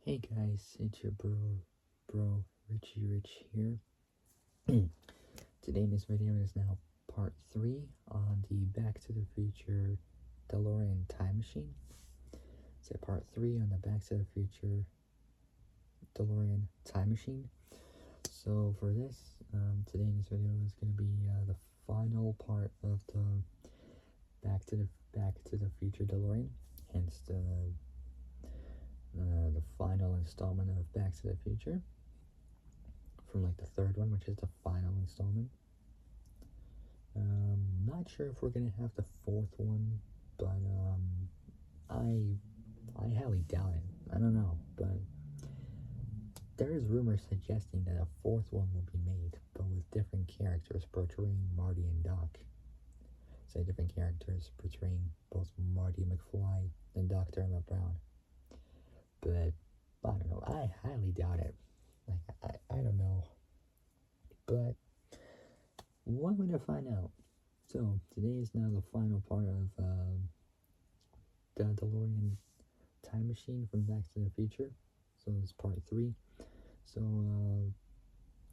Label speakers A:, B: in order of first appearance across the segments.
A: Hey guys, it's your bro, Richie Rich here. Today in this video is now part 3 on the Back to the Future DeLorean time machine. So part 3 on the Back to the Future DeLorean time machine. So for this, today in this video is going to be the final part of the Back to the Future DeLorean, hence the final installment of Back to the Future, from like the third one, which is the final installment. Not sure if we're gonna have the fourth one, but I highly doubt it. I don't know, but there is rumors suggesting that a fourth one will be made, but with different characters portraying Marty and Doc. Say different characters portraying both Marty McFly and Dr. Emmett Brown. But I don't know. I highly doubt it. Like I don't know. But one way to find out. So today is now the final part of the DeLorean time machine from Back to the Future. So it's part 3. So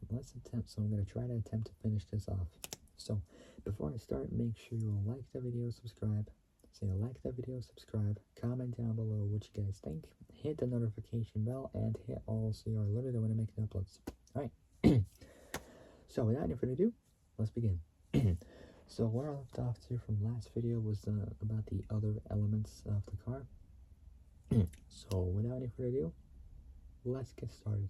A: let's attempt. So I'm gonna try to attempt to finish this off. So before I start, make sure you like the video, subscribe. Say like the video, subscribe, comment down below what you guys think, hit the notification bell, and hit all so you are alerted when I make the uploads. Alright. So without any further ado, let's begin. So where I left off to from last video was about the other elements of the car. So without any further ado, let's get started.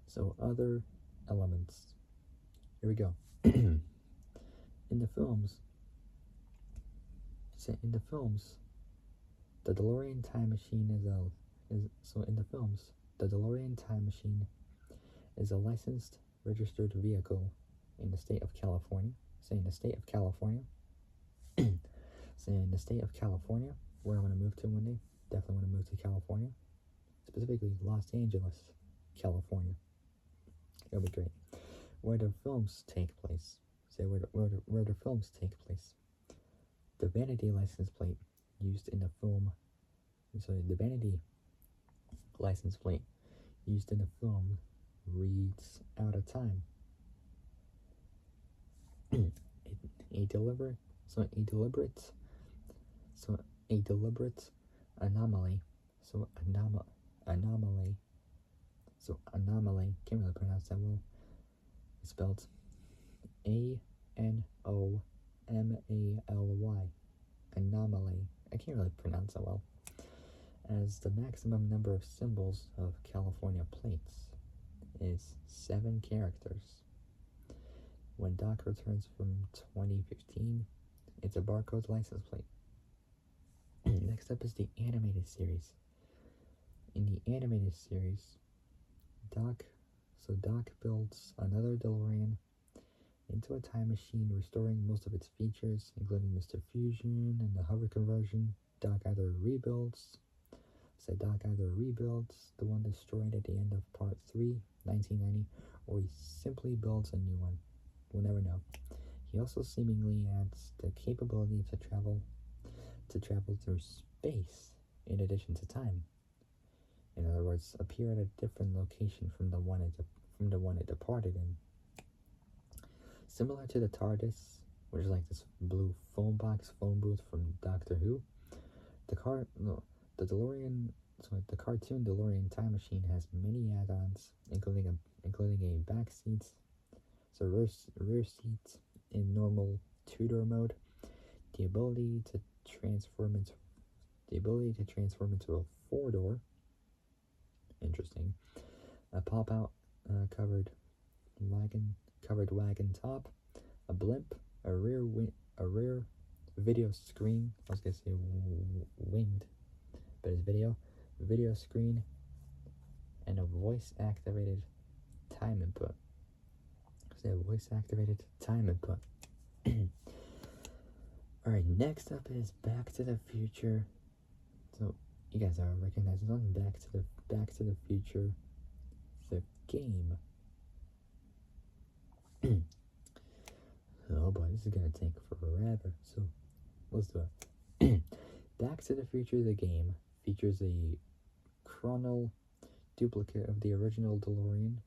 A: So other elements. Here we go. In the films, the DeLorean time machine the DeLorean time machine is a licensed, registered vehicle in the state of California. Say in the state of California. Say in the state of California, where I want to move to one day. Definitely want to move to California, specifically Los Angeles, California. It'll be great. Where the films take place. Say where the films take place. The vanity license plate used in the film. So the vanity license plate used in the film reads out of time. A deliberate anomaly. Anomaly. Can't really pronounce that well. It's spelled ANOMALY. Anomaly. I can't really pronounce that well. As the maximum number of symbols of California plates is 7 characters. When Doc returns from 2015, it's a barcode license plate. Next up is the animated series. In the animated series, Doc builds another DeLorean into a time machine, restoring most of its features, including Mr. Fusion and the hover conversion. Doc either rebuilds the one destroyed at the end of part 3, 1990, or he simply builds a new one. We'll never know. He also seemingly adds the capability to travel through space in addition to time. In other words, appear at a different location from the one it departed in. Similar to the TARDIS, which is like this blue phone booth from Doctor Who, the cartoon DeLorean time machine has many add-ons, including a back seat, so rear seat in normal 2-door mode, the ability to transform into a 4-door. Interesting. A pop-out covered wagon top, a blimp, a rear video screen. I was gonna say wind, but it's video screen, and a voice-activated time input. Alright, next up is Back to the Future. So you guys are recognizing on Back to the Future, the game. Oh boy, this is gonna take forever. So let's do it. Back to the Future, the game features a chronal duplicate of the original DeLorean,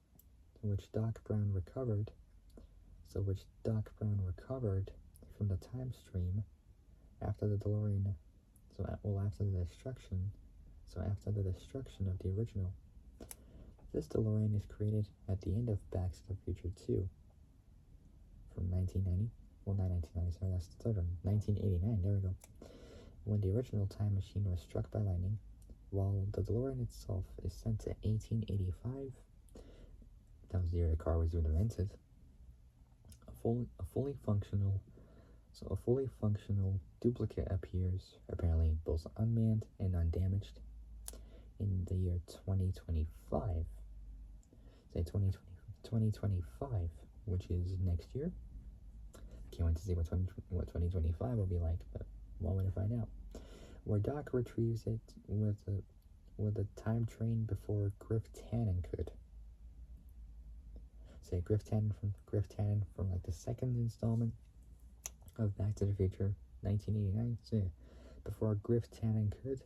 A: which Doc Brown recovered. So which Doc Brown recovered from the time stream after the DeLorean. After the destruction. So after the destruction of the original. This DeLorean is created at the end of Back to the Future 2 from 1990. Well, not 1990, sorry, that's the third one. 1989, there we go. When the original time machine was struck by lightning, while the DeLorean itself is sent to 1885, that was the year the car was even invented, a fully functional duplicate appears, apparently both unmanned and undamaged, in the year 2025. Say 2025, which is next year. Can't wait to see what 2025 will be like, but one way to find out. Where Doc retrieves it with a time train before Griff Tannen could. Say Griff Tannen from like the second installment of Back to the Future, 1989. So yeah, before Griff Tannen could.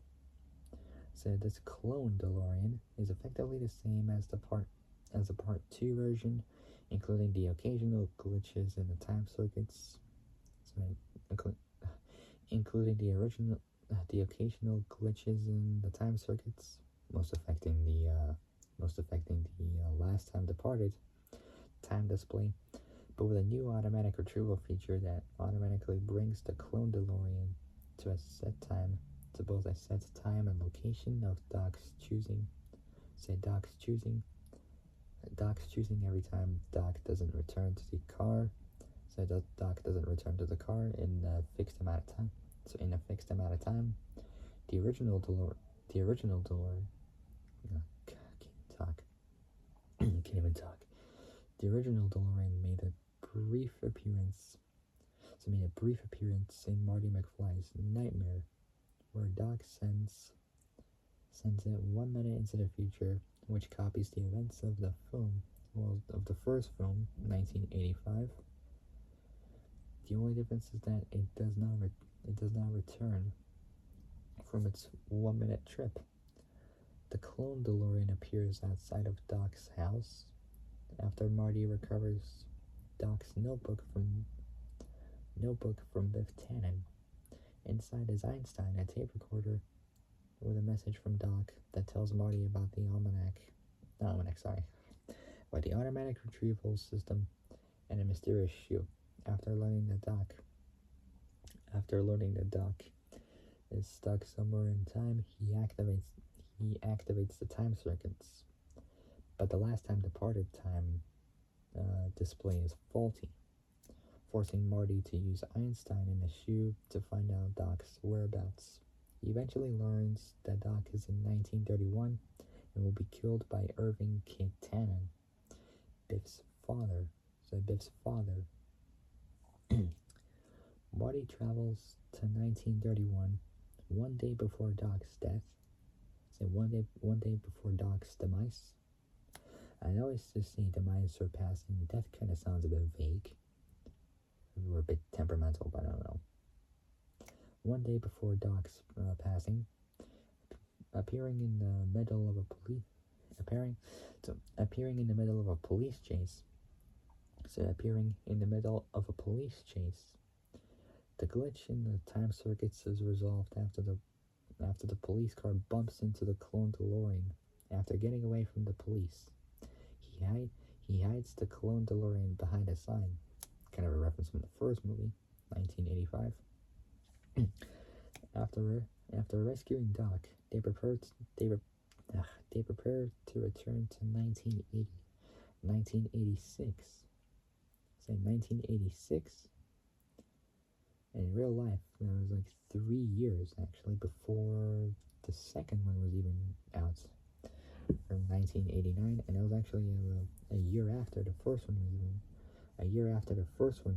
A: So this clone DeLorean is effectively the same as the Part 2 version, including the occasional glitches in the time circuits. So including the occasional glitches in the time circuits, most affecting the last time departed time display, but with a new automatic retrieval feature that automatically brings the clone DeLorean to both a set time and location of Doc's choosing. Doc's choosing every time Doc doesn't return to the car. So Doc doesn't return to the car in a fixed amount of time. So in a fixed amount of time, the original DeLorean. Can't even talk. The original DeLorean made a brief appearance in Marty McFly's Nightmare, where Doc sends it 1 minute into the future, which copies the events of the first film, 1985. The only difference is that it does not return from its 1 minute trip. The clone DeLorean appears outside of Doc's house after Marty recovers Doc's notebook from Biff Tannen. Inside is Einstein, a tape recorder with a message from Doc that tells Marty about the the automatic retrieval system and a mysterious shoe. After learning that Doc is stuck somewhere in time, he activates the time circuits. But the last time departed time display is faulty, forcing Marty to use Einstein and the shoe to find out Doc's whereabouts. He eventually learns that Doc is in 1931 and will be killed by Irving K. Tannen, Biff's father. Marty travels to 1931, one day before Doc's death. One day before Doc's demise. I always just say demise surpassing death kind of sounds a bit vague. We're a bit temperamental, but I don't know. One day before Doc's passing, appearing in the middle of a police chase. The glitch in the time circuits is resolved after the police car bumps into the clone DeLorean. After getting away from the police, he hides the clone DeLorean behind a sign. Kind of a reference from the first movie, 1985. After rescuing Doc, they prepare to return to 1986. 1986. In real life, there was like 3 years actually before the second one was even out, from 1989, and it was actually a year after the first one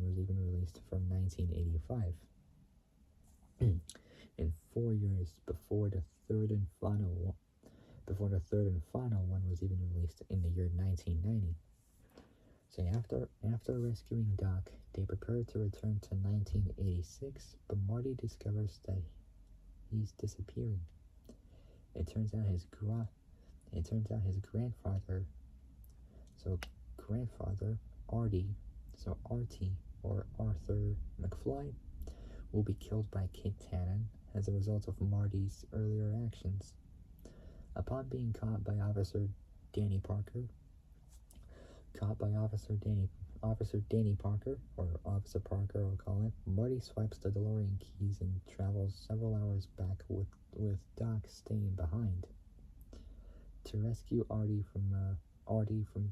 A: was even released, from 1985. And 4 years before the third and final one was even released in the year 1990. So after rescuing Doc, they prepare to return to 1986, but Marty discovers that he's disappearing. It turns out his It turns out his grandfather, so grandfather, Artie, so Artie, or Arthur McFly, will be killed by Kid Tannen as a result of Marty's earlier actions. Upon being caught by Officer Danny Parker, or Officer Parker, I'll call it, Marty swipes the DeLorean keys and travels several hours back with Doc staying behind to rescue Artie from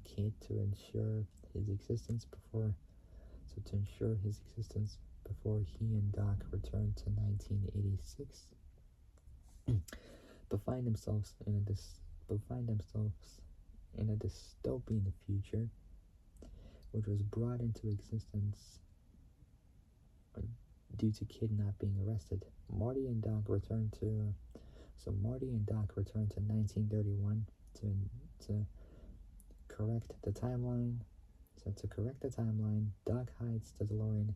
A: Kid to ensure his existence before he and Doc return to 1986, but find themselves in a dystopian future, which was brought into existence due to Kid not being arrested. Marty and Doc return to 1931 to correct the timeline. So to correct the timeline, Doc hides the DeLorean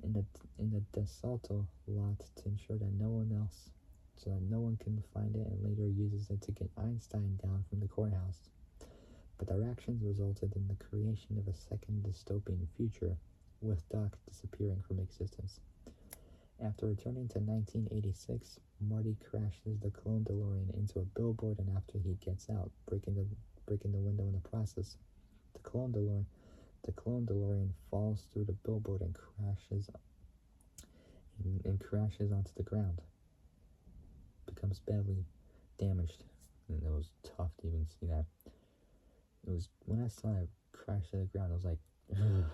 A: in the DeSalto lot to ensure that no one can find it, and later uses it to get Einstein down from the courthouse. But their actions resulted in the creation of a second dystopian future, with Doc disappearing from existence. After returning to 1986, Marty crashes the clone DeLorean into a billboard, and after he gets out, breaking the window in the process, the clone DeLorean falls through the billboard and crashes onto the ground. Becomes badly damaged, and it was tough to even see that. It was when I saw it crash to the ground, I was like, ugh,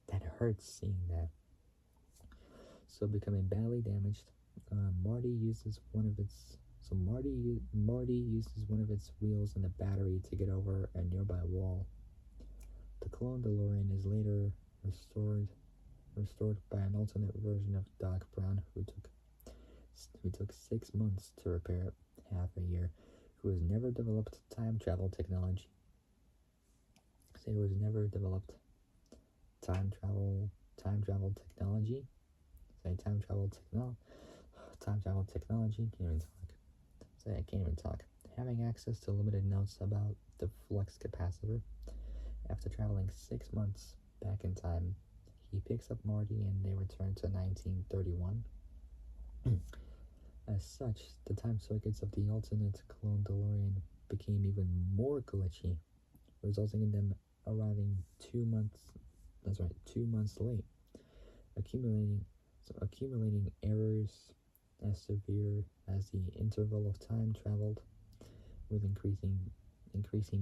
A: that hurts seeing that. So becoming badly damaged, Marty uses one of its wheels and the battery to get over a nearby wall. The clone DeLorean is later restored by an alternate version of Doc Brown, who took 6 months to repair it, half a year, who has never developed time travel technology. Time travel technology. I can't even talk. Having access to limited notes about the flux capacitor. After traveling 6 months back in time, he picks up Marty and they return to 1931. As such, the time circuits of the alternate clone DeLorean became even more glitchy, resulting in them arriving 2 months late, accumulating errors as severe as the interval of time traveled, with increasing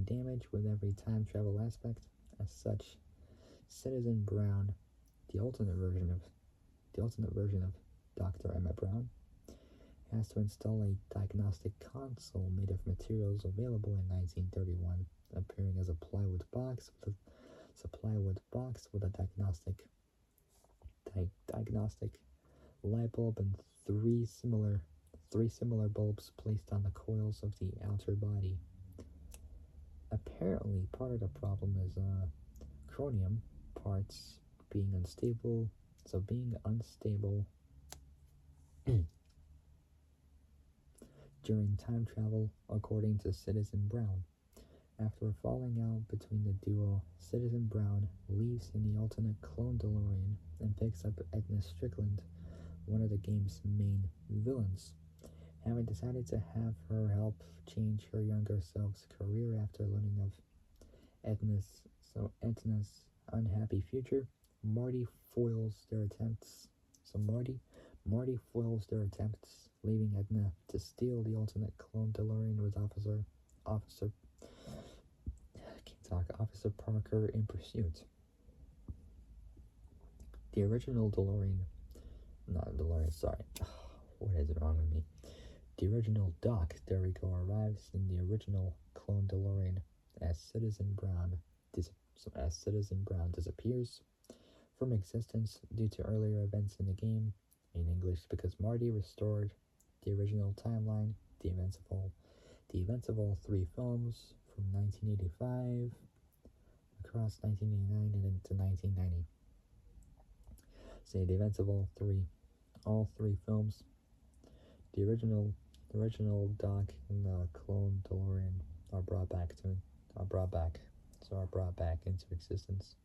A: damage with every time travel aspect. As such, Citizen Brown, the alternate version of Dr. Emmett Brown, has to install a diagnostic console made of materials available in 1931, appearing as a plywood box with a diagnostic light bulb and three similar bulbs placed on the coils of the outer body. Apparently, part of the problem is chromium parts being unstable. During time travel, according to Citizen Brown. After a falling out between the duo, Citizen Brown leaves in the alternate clone DeLorean and picks up Edna Strickland, one of the game's main villains, having decided to have her help change her younger self's career after learning of Edna's unhappy future. Marty foils their attempts. Leaving Edna to steal the alternate clone DeLorean with Officer Parker in pursuit. The original what is wrong with me? The original Doc, there we go, arrives in the original clone DeLorean as Citizen Brown disappears from existence due to earlier events in the game, in English because Marty restored the original timeline, the events of all three films from 1985 across 1989 and into 1990. The events of all three films, the original The original Doc and the clone DeLorean are brought back into existence.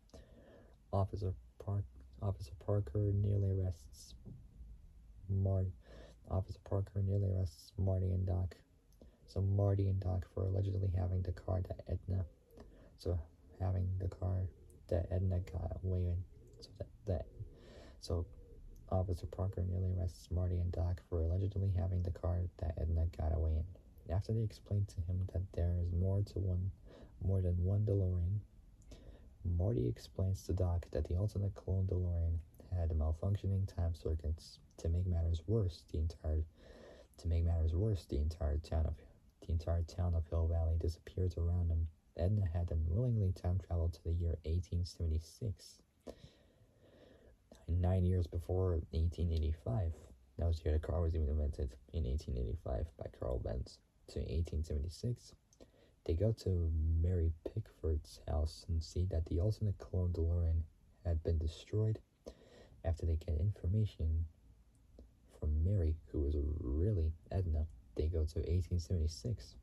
A: Officer Park Officer Parker nearly arrests Marty. Officer Parker nearly arrests Marty and Doc. So Marty and Doc for allegedly having the car that Edna. So having the car that Edna got away in. So Officer Parker nearly arrests Marty and Doc for allegedly having the car that Edna got away in. After they explain to him that there is more than one DeLorean, Marty explains to Doc that the alternate clone DeLorean had malfunctioning time circuits. To make matters worse, the entire town of Hill Valley disappears around him. Edna had unwillingly time traveled to the year 1876, 9 years before 1885. That was the year the car was even invented, in 1885 by Carl Benz. To 1876, they go to Mary Pickford's house and see that the alternate clone DeLorean had been destroyed. After they get information from Mary, who was really Edna, they go to 1876.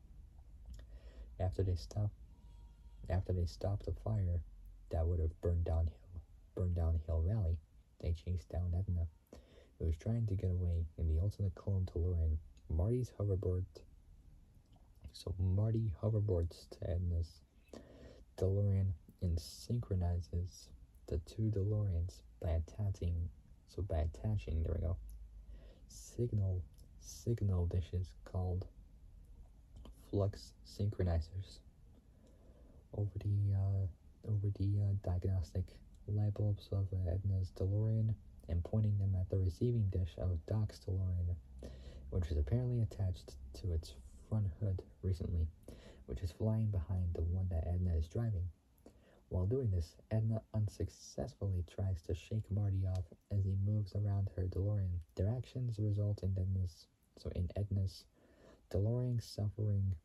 A: After they stop the fire that would have burned down Hill Valley, they chase down Edna, who was trying to get away in the alternate clone DeLorean. Marty hoverboards to Edna's DeLorean and synchronizes the two DeLoreans by attaching there we go, signal dishes called flux synchronizers over the diagnostic light bulbs of Edna's DeLorean and pointing them at the receiving dish of Doc's DeLorean, which is apparently attached to its front hood recently, which is flying behind the one that Edna is driving. While doing this, Edna unsuccessfully tries to shake Marty off as he moves around her DeLorean. Their actions result in Edna's DeLorean suffering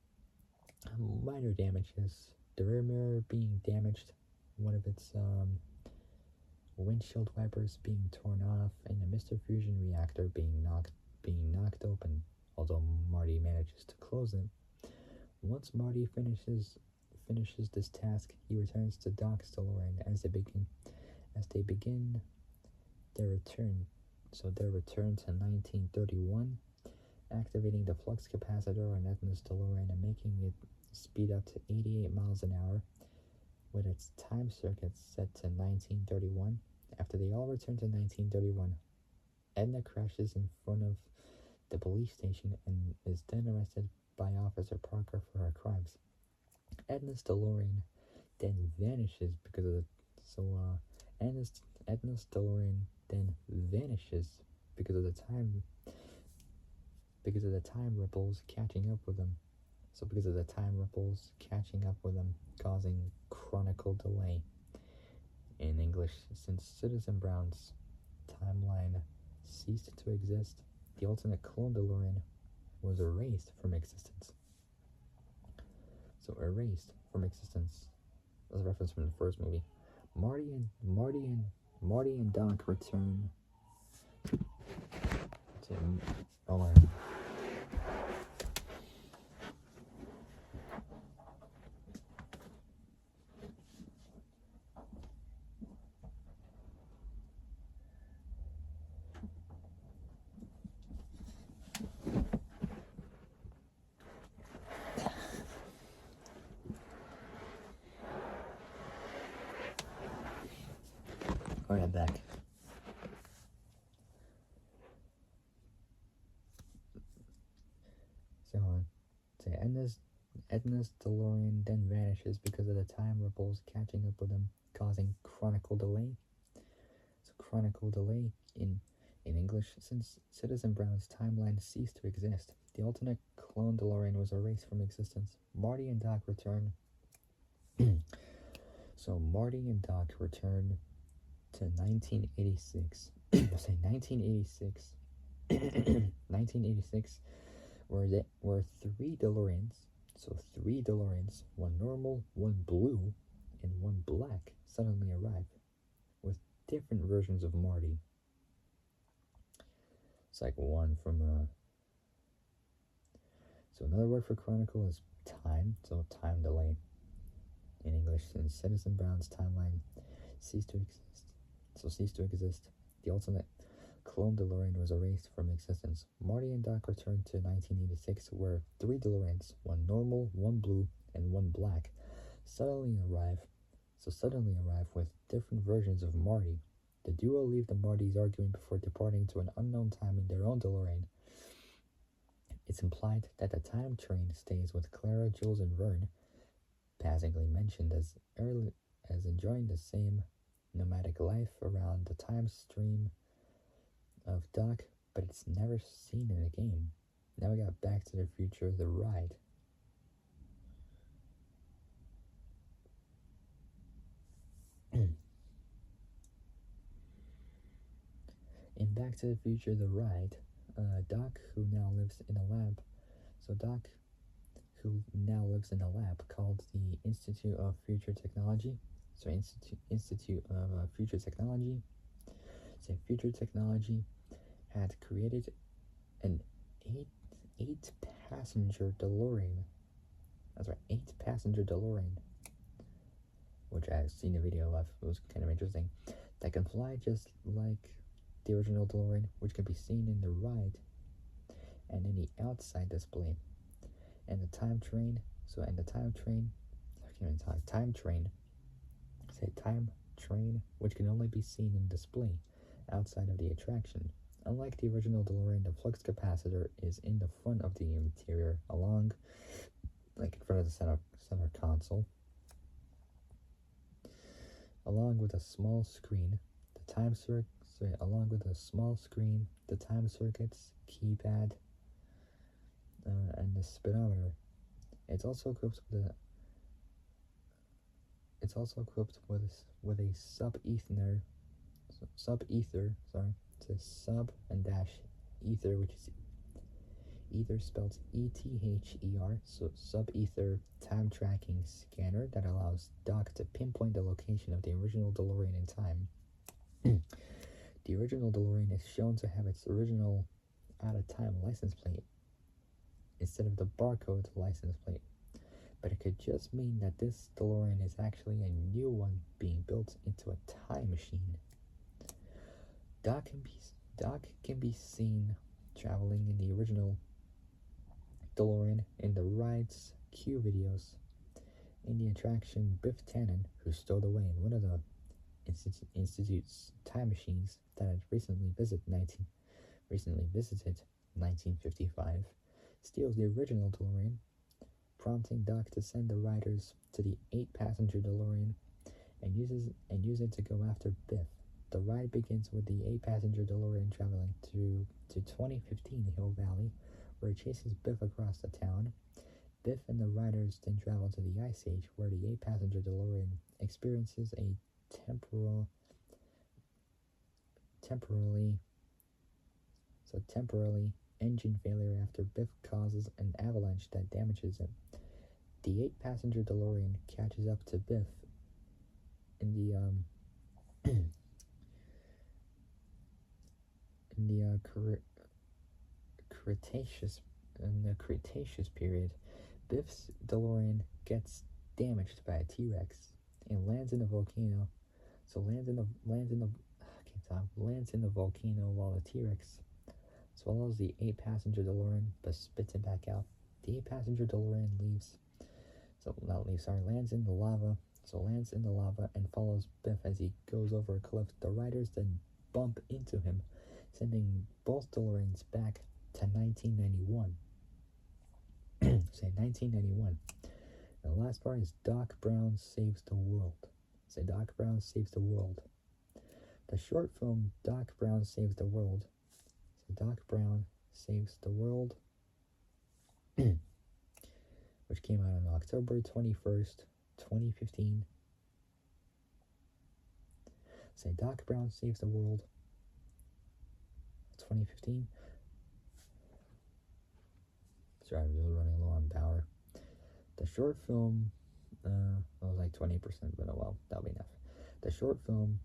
A: minor damages, the rear mirror being damaged, one of its windshield wipers being torn off, and the Mr. Fusion reactor being knocked open, although Marty manages to close it. Once Marty finishes this task, he returns to Doc's DeLorean as they begin their return. So their return to 1931, activating the flux capacitor on Edna's DeLorean and making it speed up to 88 miles an hour with its time circuits set to 1931. After they all return to 1931, Edna crashes in front of the police station and is then arrested by Officer Parker for her crimes. Edna's DeLorean then vanishes because of Edna's DeLorean then vanishes because of the time ripples catching up with them. So because of the time ripples catching up with them, causing chronicle delay. In English, since Citizen Brown's timeline ceased to exist, the alternate clone DeLorean was erased from existence. So erased from existence. That's a reference from the first movie. Marty and Doc return to Alright, I'm back. So Edna's DeLorean then vanishes because of the time ripples catching up with them, causing chronicle delay. So chronicle delay in English, since Citizen Brown's timeline ceased to exist, the alternate clone DeLorean was erased from existence. Marty and Doc return. So Marty and Doc return to 1986. Say 1986. 1986, where three DeLoreans, one normal, one blue, and one black, suddenly arrive with different versions of Marty. It's like one from So another word for chronicle is time, so time delay in English, since Citizen Brown's timeline ceased to exist. The ultimate clone DeLorean was erased from existence. Marty and Doc returned to 1986, where 3 DeLoreans, one normal, one blue, and one black, suddenly arrive with different versions of Marty. The duo leave the Martys arguing before departing to an unknown time in their own DeLorean. It's implied that the time train stays with Clara, Jules, and Vern, passingly mentioned as enjoying the same nomadic life around the time stream of Doc, but it's never seen in the game. Now we got Back to the Future, the ride. In Back to the Future, the ride, Doc, who now lives in a lab called the Institute of Future Technology. So Institute of Future Technology. So Future Technology had created an eight passenger DeLorean. That's right, 8-passenger DeLorean, which I've seen a video of. It was kind of interesting. That can fly just like the original DeLorean, which can be seen in the ride and in the outside display. And the time train, which can only be seen in display outside of the attraction. Unlike the original DeLorean, the flux capacitor is in the front of the interior, in front of the center console, along with a small screen. The time circuits, keypad, and the speedometer. It's also equipped with a sub-ether. It's a sub and dash ether, which is ether spelled ETHER. So sub-ether time tracking scanner that allows Doc to pinpoint the location of the original DeLorean in time. The original DeLorean is shown to have its original out-of-time license plate instead of the barcode license plate, but it could just mean that this DeLorean is actually a new one being built into a time machine. Doc can be seen traveling in the original DeLorean in the ride's Q videos. In the attraction, Biff Tannen, who stowed away in one of the Institute's time machines that had recently visited 1955, steals the original DeLorean, prompting Doc to send the riders to the 8-passenger DeLorean and use it to go after Biff. The ride begins with the 8-passenger DeLorean traveling to 2015 Hill Valley, where it chases Biff across the town. Biff and the riders then travel to the Ice Age, where the 8-passenger DeLorean experiences a temporarily engine failure after Biff causes an avalanche that damages it. The 8-passenger DeLorean catches up to Biff in the Cretaceous period. Biff's DeLorean gets damaged by a T-Rex and lands in a volcano. Lands in the volcano while the T-Rex swallows the 8-passenger DeLorean but spits it back out. The 8-passenger DeLorean lands in the lava. Lands in the lava and follows Biff as he goes over a cliff. The riders then bump into him, sending both DeLoreans back to 1991. 1991. And the last part is Doc Brown Saves the World. Doc Brown Saves the World. The short film Doc Brown Saves the World. Doc Brown Saves the World, which came out on October 21st, 2015. Doc Brown Saves the World, 2015. Sorry, I'm just running low on power. The short film, was like 20%, but oh well, that'll be enough. The short film,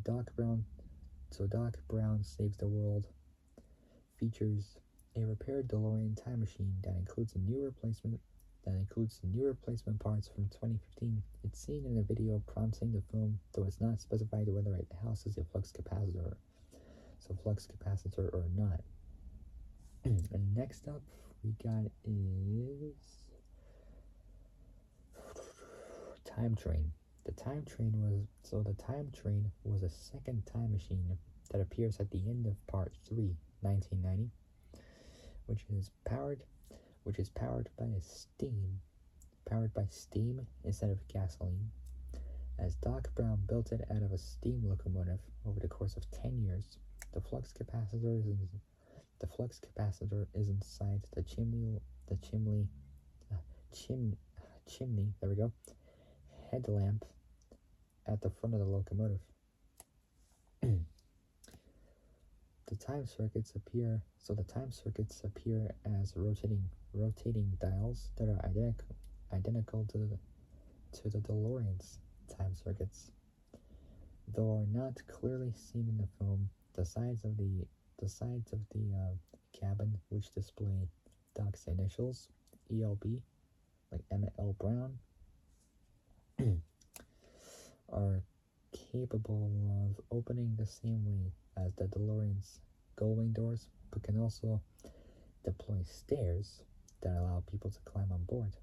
A: Doc Brown Saves the World, features a repaired DeLorean time machine that includes new replacement parts from 2015. It's seen in a video prompting the film, though it's not specified whether it houses a flux capacitor, or not. And next up we got is Time Train. The Time Train was a second time machine that appears at the end of Part 3, 1990, which is powered by steam instead of gasoline. As Doc Brown built it out of a steam locomotive over the course of 10 years, the flux capacitor is inside the chimney, there we go, headlamp at the front of the locomotive. The time circuits appear as rotating dials that are identical to the DeLorean's time circuits. Though are not clearly seen in the film, the sides of the cabin, which display Doc's initials, ELB, like Emmett L. Brown, are capable of opening the same way as the DeLorean's gullwing doors, but can also deploy stairs that allow people to climb on board.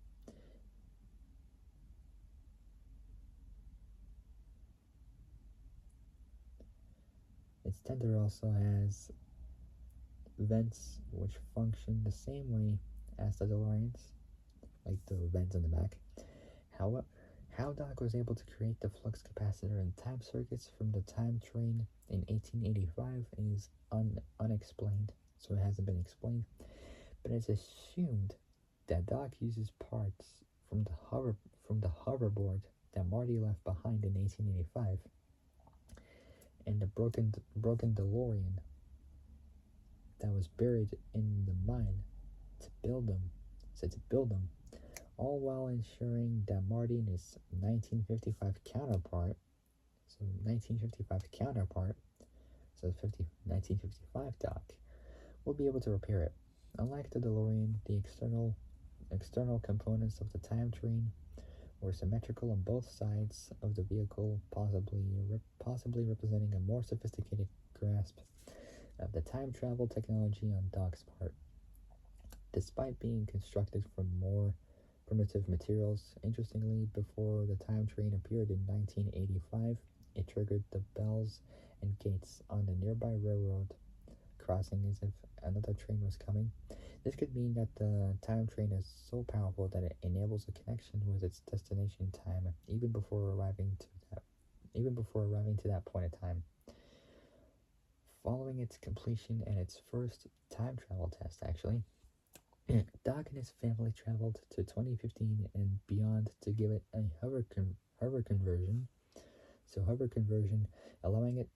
A: Its tender also has vents which function the same way as the DeLorean's, like the vents in the back. How Doc was able to create the flux capacitor and time circuits from the Time Train in 1885 is unexplained, so it hasn't been explained. But it's assumed that Doc uses parts from the hoverboard that Marty left behind in 1885, and the broken DeLorean that was buried in the mine to build them, all while ensuring that Marty and his 1955 counterpart, so 1955 Doc, will be able to repair it. Unlike the DeLorean, the external components of the Time Train were symmetrical on both sides of the vehicle, possibly representing a more sophisticated grasp of the time travel technology on Doc's part. Despite being constructed from more primitive materials, interestingly, before the Time Train appeared in 1985, it triggered the bells and gates on the nearby railroad crossing as if another train was coming. This could mean that the Time Train is so powerful that it enables a connection with its destination time even before arriving to that point in time. Following its completion and its first time travel test, actually, Doc and his family traveled to 2015 and beyond to give it a hover conversion. So hover conversion, allowing it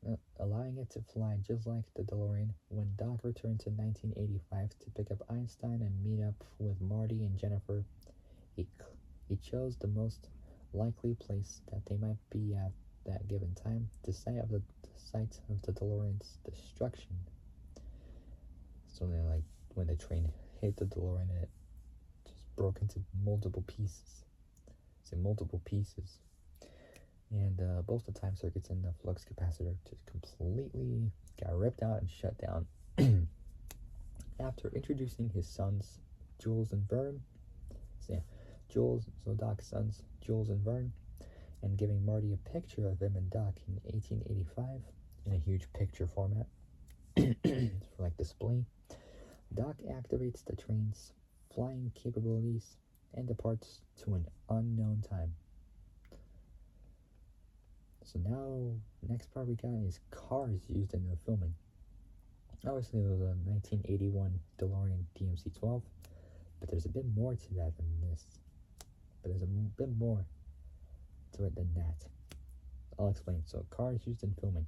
A: to fly just like the DeLorean. When Doc returned to 1985 to pick up Einstein and meet up with Marty and Jennifer, he chose the most likely place that they might be at that given time, the site of the DeLorean's destruction. So then, like, when the train hit the DeLorean, it just broke into multiple pieces. And both the time circuits and the flux capacitor just completely got ripped out and shut down. After introducing his sons, Jules and Vern, Doc's sons, Jules and Vern, and giving Marty a picture of him and Doc in 1885 in a huge picture format for like display, Doc activates the train's flying capabilities and departs to an unknown time. So now, next part we got is cars used in the filming. Obviously, it was a 1981 DeLorean DMC-12, but there's a bit more to that than this. There's a bit more to it than that. I'll explain. So, cars used in filming.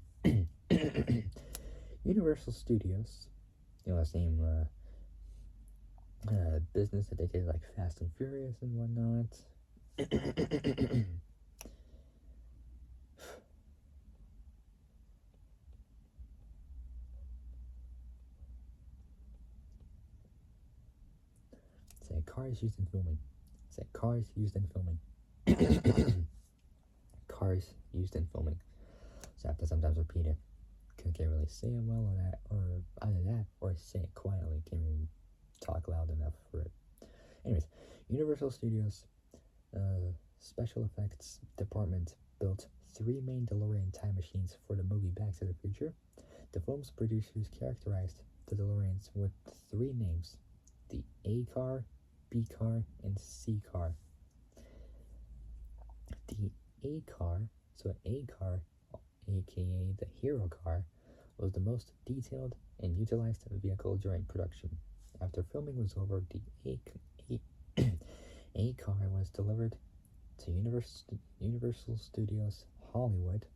A: Universal Studios, the same business that they did like Fast and Furious and whatnot. cars used in filming. I said cars used in filming. Cars used in filming. So I have to sometimes repeat it. Can't really say it well or that, or either that, or say it quietly. Can't even talk loud enough for it. Anyways, Universal Studios special effects department built 3 main DeLorean time machines for the movie Back to the Future. The film's producers characterized the DeLoreans with 3 names: the A car, B car, and C car. The A car, so A car, aka the hero car, was the most detailed and utilized vehicle during production. After filming was over, the A car was delivered to Universal Studios Hollywood,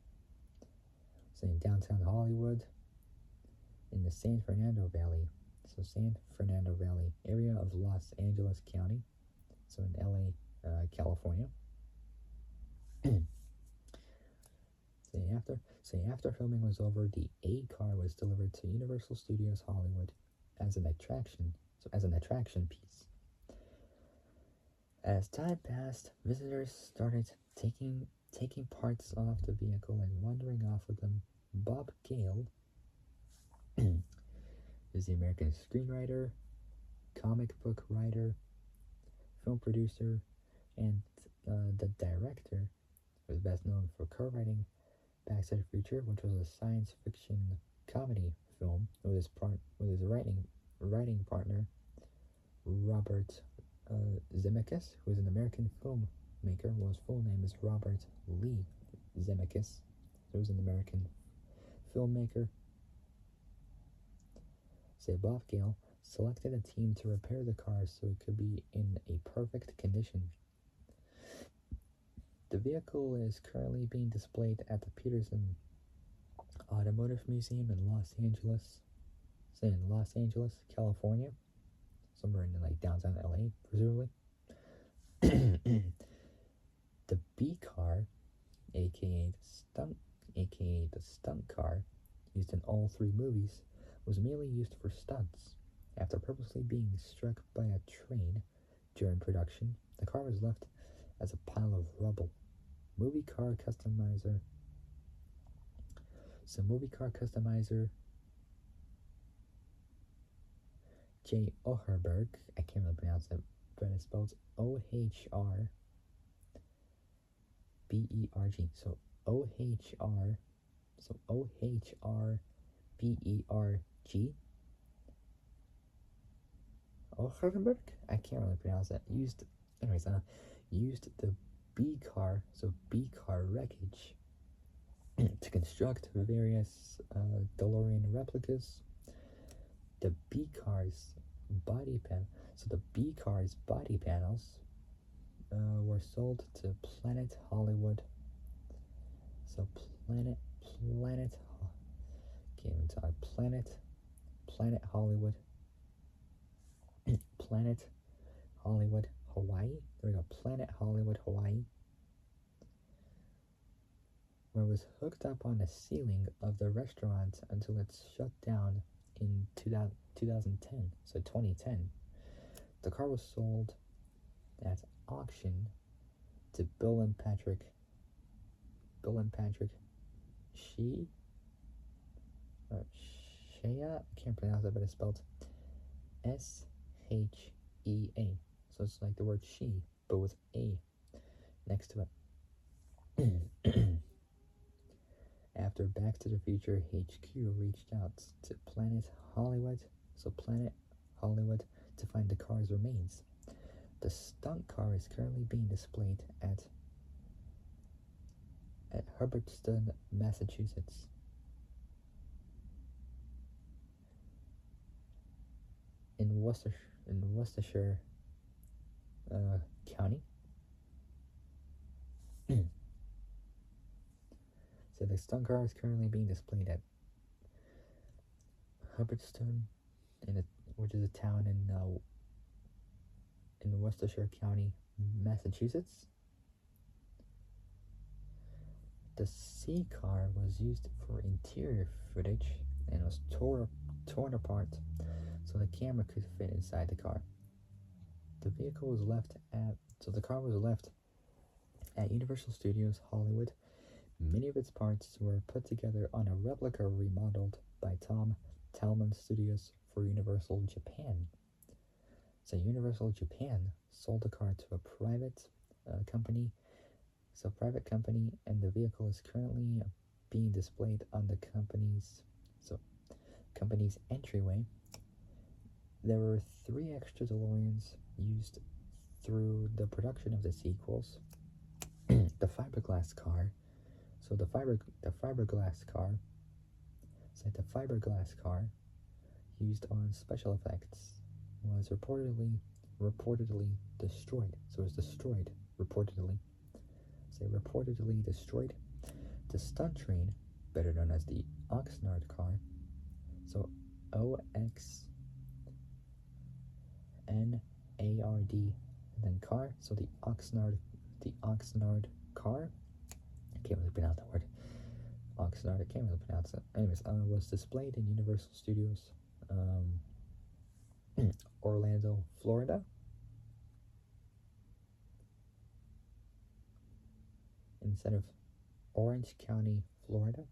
A: so in downtown Hollywood, in the San Fernando Valley, so San Fernando Valley area of Los Angeles County, so in LA, California. After filming was over, the A car was delivered to Universal Studios Hollywood as an attraction piece. As time passed, visitors started taking parts off the vehicle and wandering off with them. Bob Gale is the American screenwriter, comic book writer, film producer, and the director, who is best known for co-writing Back to the Future, which was a science fiction comedy film with his writing partner Robert Zemeckis, who is an American filmmaker. Well, his full name is Robert Lee Zemeckis, who is an American filmmaker. Bob Gale selected a team to repair the car so it could be in a perfect condition. The vehicle is currently being displayed at the Peterson Automotive Museum in Los Angeles, California, somewhere in like downtown LA, presumably. The B car, aka the stunt car, used in all 3 movies, was mainly used for stunts. After purposely being struck by a train during production, the car was left as a pile of rubble. Movie car customizer J. Oherberg, I can't really pronounce it, but it's spelled Ohrberg. So Ohrberg. Ohrberg? I can't really pronounce it. Used the B car wreckage to construct various DeLorean replicas. The B car's body panels were sold to Planet Hollywood. So Planet Hollywood. Planet Hollywood, Hawaii. There we go. Planet Hollywood, Hawaii, where it was hooked up on the ceiling of the restaurant until it shut down in 2010. So 2010. The car was sold at auction to Bill and Patrick Shea. I can't pronounce it, but it's spelled Shea. So it's like the word she, but with A next to it. After Back to the Future HQ reached out to Planet Hollywood, to find the car's remains. The stunt car is currently being displayed at Hubbardston, Massachusetts. In Worcestershire County. So the stunt car is currently being displayed at Hubbardston, which is a town in Worcestershire County, Massachusetts. The C car was used for interior footage and was torn apart so the camera could fit inside the car. The vehicle was left at, so the car was left at Universal Studios Hollywood. Many of its parts were put together on a replica remodeled by Tom Talman Studios for Universal Japan. So Universal Japan sold the car to a private company. So private company, and the vehicle is currently being displayed on the company's entryway. There were 3 extra DeLoreans used through the production of the sequels. The fiberglass car. So the fiberglass car used on special effects was reportedly destroyed. So it was destroyed reportedly. So reportedly destroyed. The stunt train, better known as the Oxnard car. So OXNARD, and then car. So the Oxnard car. I can't really pronounce that word. Oxnard, I can't really pronounce it. Anyways, was displayed in Universal Studios, Orlando, Florida. Instead of Orange County, Florida.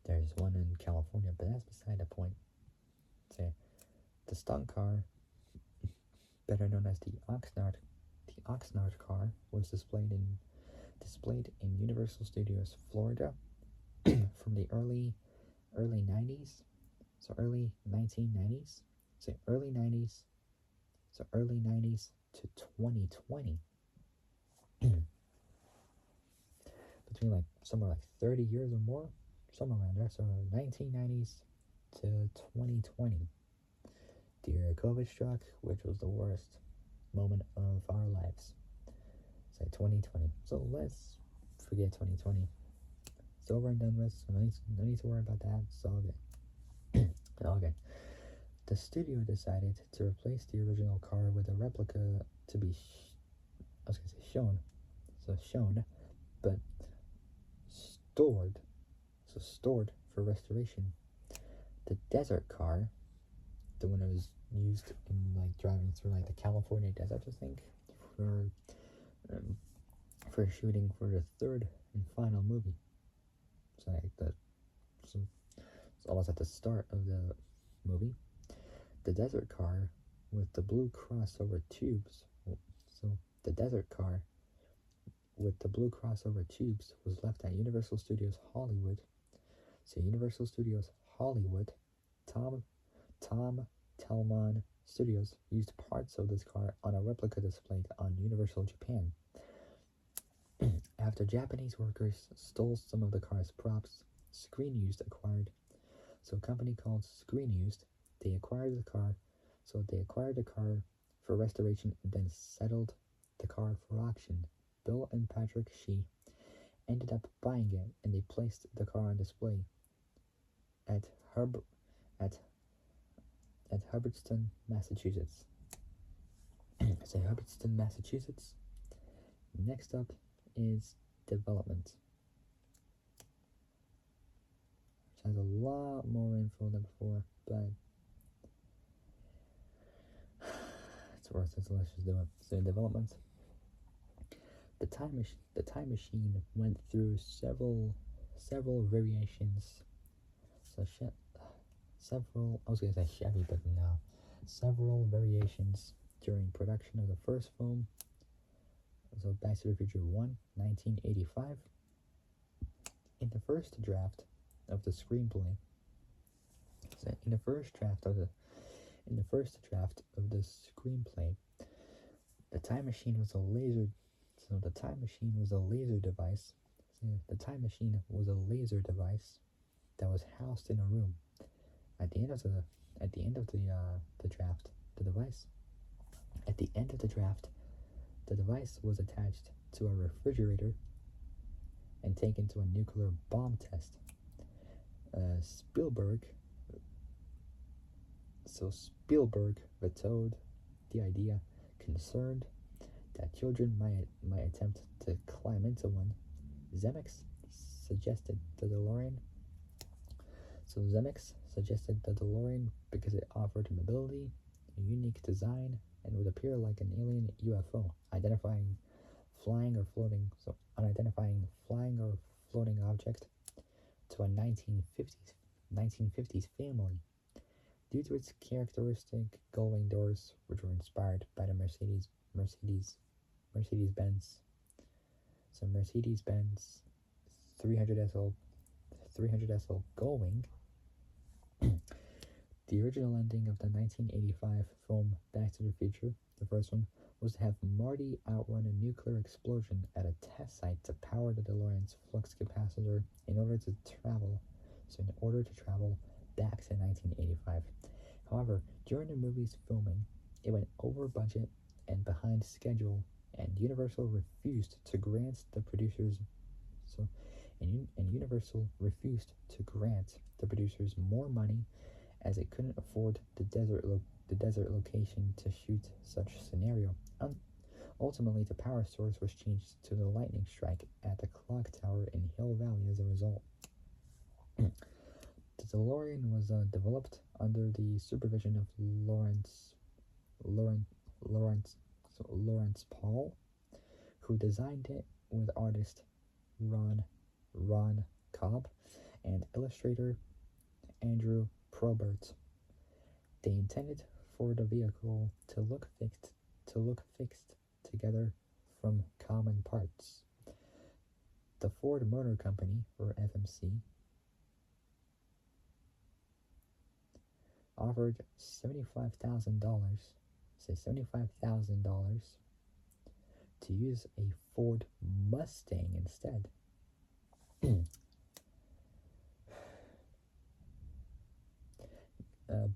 A: There's one in California, but that's beside the point. So, the stunt car, better known as the Oxnard car, was displayed in Universal Studios, Florida, from the early 90s, so early 1990s, so early 90s to 2020. Between like somewhere like 30 years or more, somewhere around there. So 1990s to 2020. The year COVID struck, which was the worst moment of our lives. Say 2020. So let's forget 2020. It's over and done with. So no need to worry about that. It's all good. All good. The studio decided to replace the original car with a replica to be, shown. So shown, but stored for restoration. The desert car, the one that was used in like driving through like the California desert, I think, for shooting for the 3rd and final movie. So it's almost at the start of the movie. The desert car with the blue crossover tubes. So the desert car with the blue crossover tubes was left at Universal Studios Hollywood. So Universal Studios Hollywood, Tom Talman Studios used parts of this car on a replica displayed on Universal Japan. After Japanese workers stole some of the car's props, Screen Used acquired. So a company called Screen Used, they acquired the car. So they acquired the car for restoration and then settled the car for auction. Bill and Patrick Shee ended up buying it, and they placed the car on display at Hubbardston, Massachusetts. So Hubbardston, Massachusetts. Next up is development, which has a lot more info than before, but it's worth it, so let's just do it. So development. The time machine went through several variations. So Chevy, but no. Several variations during production of the first film. So Back to the Future 1, 1985. In the first draft of the screenplay. So in the first draft of the screenplay, the time machine was a laser. So the time machine was a laser device. So the time machine was a laser device that was housed in a room. At the end of the draft, the device was attached to a refrigerator and taken to a nuclear bomb test. Spielberg vetoed the idea, concerned that children might attempt to climb into one. Zemeckis suggested the DeLorean. because it offered mobility, a unique design, and would appear like an alien UFO, identifying flying or floating, so unidentifying flying or floating object to a 1950s family. Due to its characteristic gull-wing doors, which were inspired by the Mercedes-Benz, so Mercedes-Benz 300 SL gull-wing. The original ending of the 1985 film Back to the Future, the first one, was to have Marty outrun a nuclear explosion at a test site to power the DeLorean's flux capacitor in order to travel back to 1985. However, during the movie's filming, it went over budget and behind schedule, and Universal refused to grant the producers more money as it couldn't afford the desert location to shoot such scenario. Ultimately, the power source was changed to the lightning strike at the clock tower in Hill Valley as a result. The DeLorean was developed under the supervision of Lawrence Paul, who designed it with artist Ron Cobb and illustrator Andrew Probert. They intended for the vehicle to look fixed together from common parts. The Ford Motor Company, or FMC, offered $75,000 to use a Ford Mustang instead.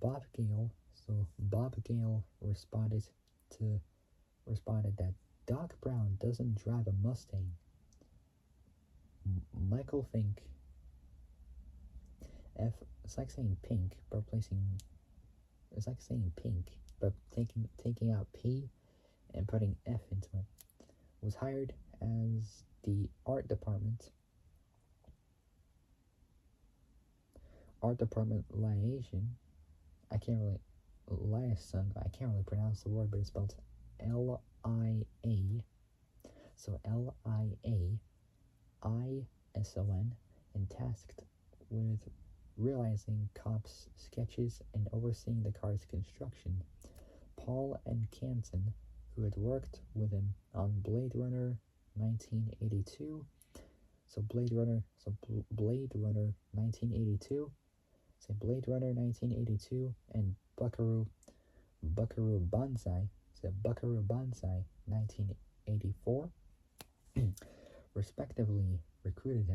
A: Bob Gale responded that Doc Brown doesn't drive a Mustang. Michael Fink, it's like saying pink, but taking out P and putting F into it, was hired as the art department liaison. I can't really pronounce the word, but it's spelled L-I-A. So L-I-A-I-S-O-N, and tasked with realizing Cobb's sketches and overseeing the car's construction. Paul and Canton, who had worked with him on Blade Runner 1982, Blade Runner 1982, and Buckaroo Banzai, 1984, respectively recruited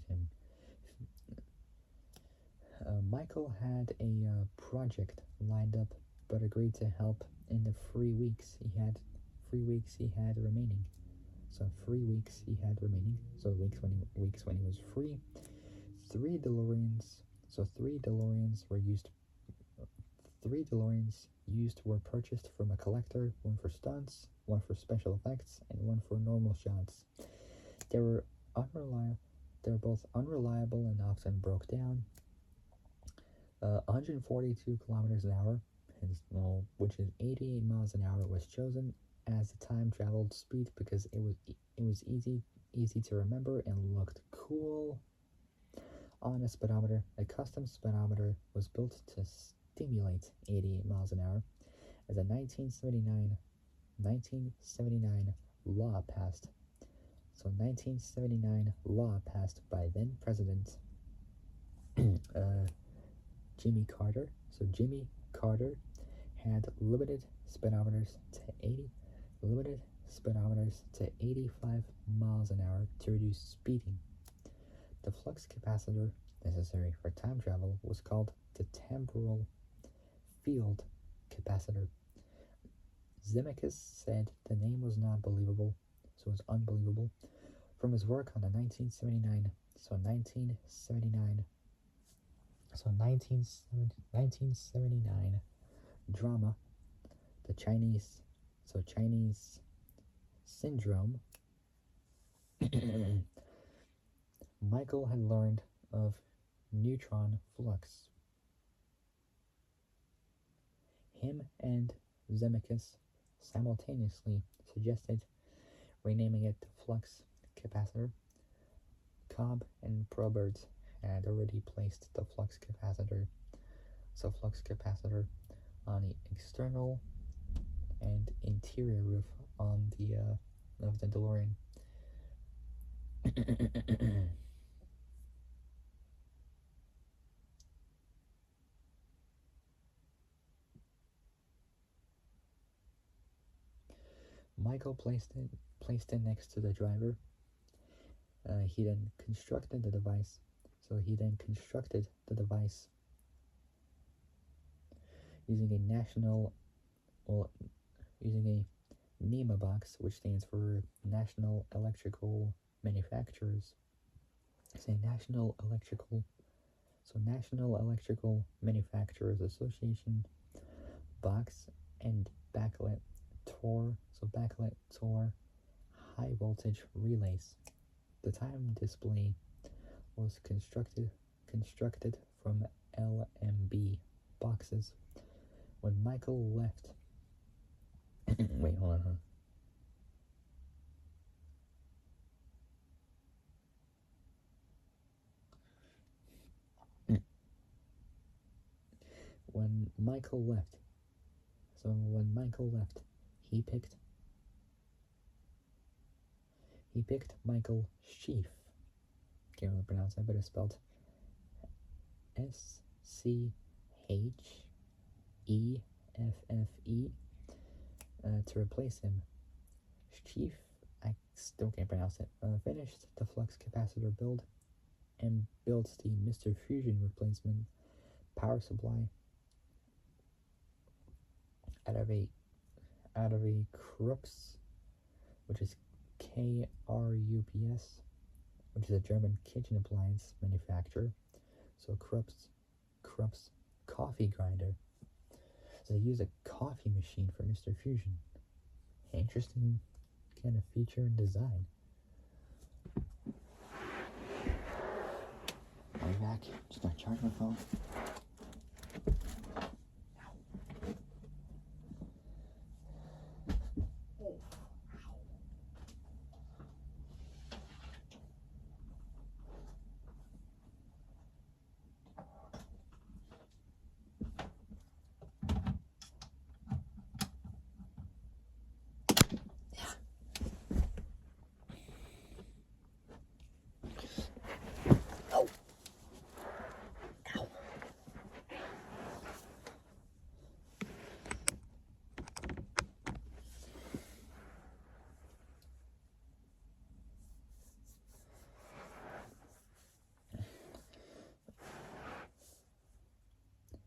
A: him. Michael had a project lined up, but agreed to help in the 3 weeks he had remaining. So 3 weeks he had remaining. So weeks when he was free. Three DeLoreans were purchased from a collector, one for stunts, one for special effects, and one for normal shots. They were both unreliable and often broke down. 142 kilometers an hour, which is 88 miles an hour, was chosen as the time traveled speed because it was easy to remember and looked cool. On a speedometer, a custom speedometer was built to stimulate 88 miles an hour. As a 1979 law passed. So 1979 law passed by then President Jimmy Carter. So Jimmy Carter had limited speedometers to 85 miles an hour to reduce speeding. The flux capacitor necessary for time travel was called the temporal field capacitor. Zemeckis said the name was not believable, so it was unbelievable, from his work on the 1979 drama, the Chinese Syndrome. Michael had learned of neutron flux. him and Zemeckis simultaneously suggested renaming it Flux Capacitor. Cobb and Probert had already placed the flux capacitor on the external and interior roof on the of the DeLorean. Michael placed it next to the driver. He then constructed the device using a NEMA box, which stands for National Electrical Manufacturers. National Electrical Manufacturers Association box and backlit Tor high voltage relays. The time display was constructed from LMB boxes. When Michael left wait, hold on. When Michael left, he picked Michael Schieffe. Can't really pronounce that, but it's spelled SCHEFFE to replace him. Schieffe, I still can't pronounce it, finished the flux capacitor build and built the Mr. Fusion replacement power supply out of a Krups, which is KRUPS, which is a German kitchen appliance manufacturer. So Krups coffee grinder. So they use a coffee machine for Mr. Fusion. Interesting kind of feature and design. I'll be back. Just gonna charge my phone.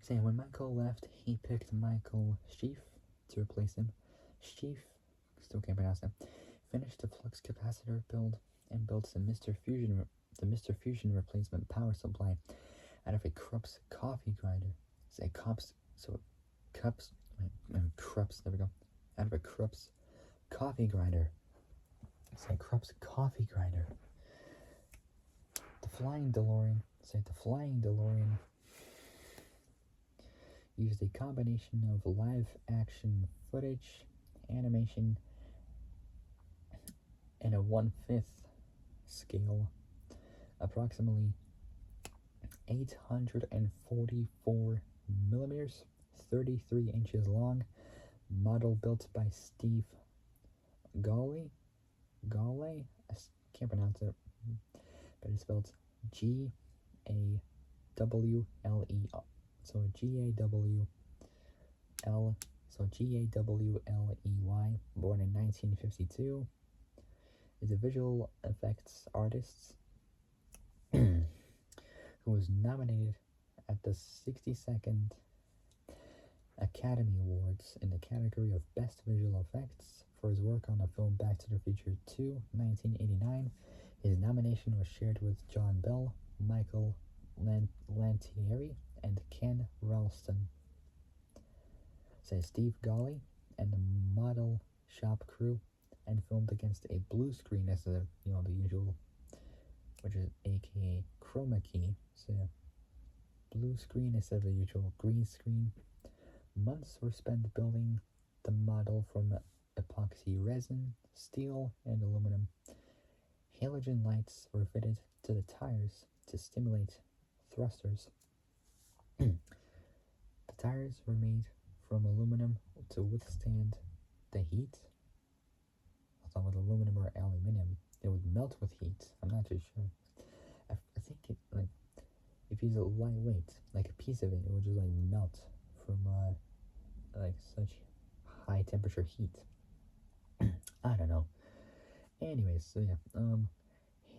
A: Saying when Michael left, he picked Michael Schieffe to replace him. Schieffe, still can't pronounce it, finished the flux capacitor build and built the Mr. Fusion replacement power supply out of a Krups coffee grinder. Krups, there we go. Out of a Krups coffee grinder. Krups coffee grinder. The Flying DeLorean used a combination of live action footage, animation, and a 1/5 scale, approximately 844 millimeters, 33 inches long, model built by Steve Gawley. I can't pronounce it, but it's spelled Gawley. So Gawley, born in 1952, is a visual effects artist who was nominated at the 62nd Academy Awards in the category of Best Visual Effects for his work on the film Back to the Future 2, 1989. His nomination was shared with John Bell, Michael Lantieri, and Ken Ralston. Steve Gawley and the model shop crew and filmed against a blue screen as the usual, which is A.K.A. chroma key. So blue screen instead of the usual green screen. Months were spent building the model from epoxy resin, steel, and aluminum. Halogen lights were fitted to the tires to stimulate thrusters. The tires were made from aluminum to withstand the heat. I thought with aluminum or aluminium, it would melt with heat. I'm not too sure. I think it, like, if it's lightweight, like a piece of it would just like melt from like such high temperature heat. I don't know. Anyways, so yeah,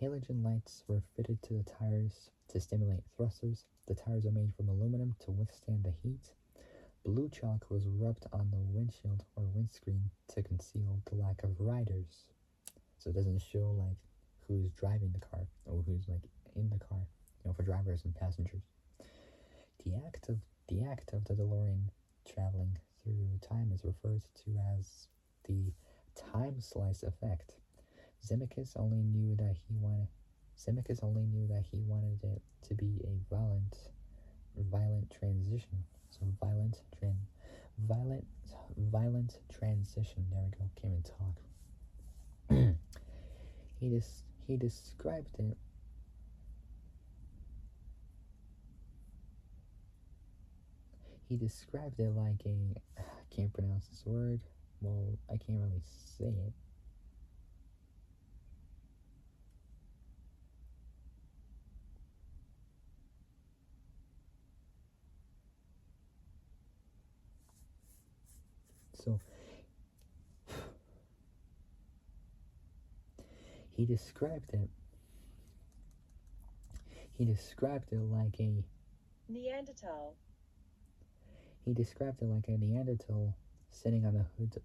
A: halogen lights were fitted to the tires to stimulate thrusters. The tires are made from aluminum to withstand the heat. Blue chalk was rubbed on the windshield or windscreen to conceal the lack of riders. So it doesn't show like who's driving the car or who's like in the car, for drivers and passengers. The act of the DeLorean traveling through time is referred to as the time slice effect. Zemeckis only knew that he wanted it to be a violent transition. So violent transition. There we go. Can't even talk. He described it. He described it like I can't pronounce this word. Well, I can't really say it. So he described it like a
B: Neanderthal.
A: He described it like a Neanderthal sitting on the hood.